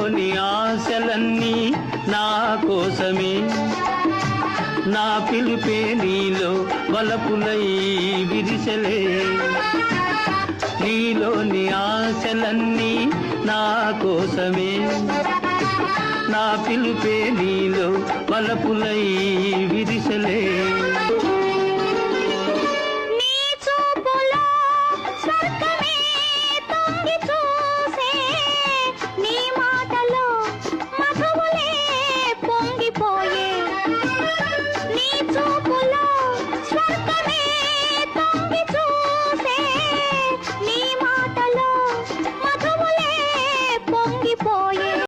నీలోని ఆశలన్నీ నా కోసమే, నా పిలుపే నీలో వలపులై విరిసెలే. నీలోని ఆశలన్నీ నా కోసమే, నా పిలుపే నీలో వలపులై విరిసెలే.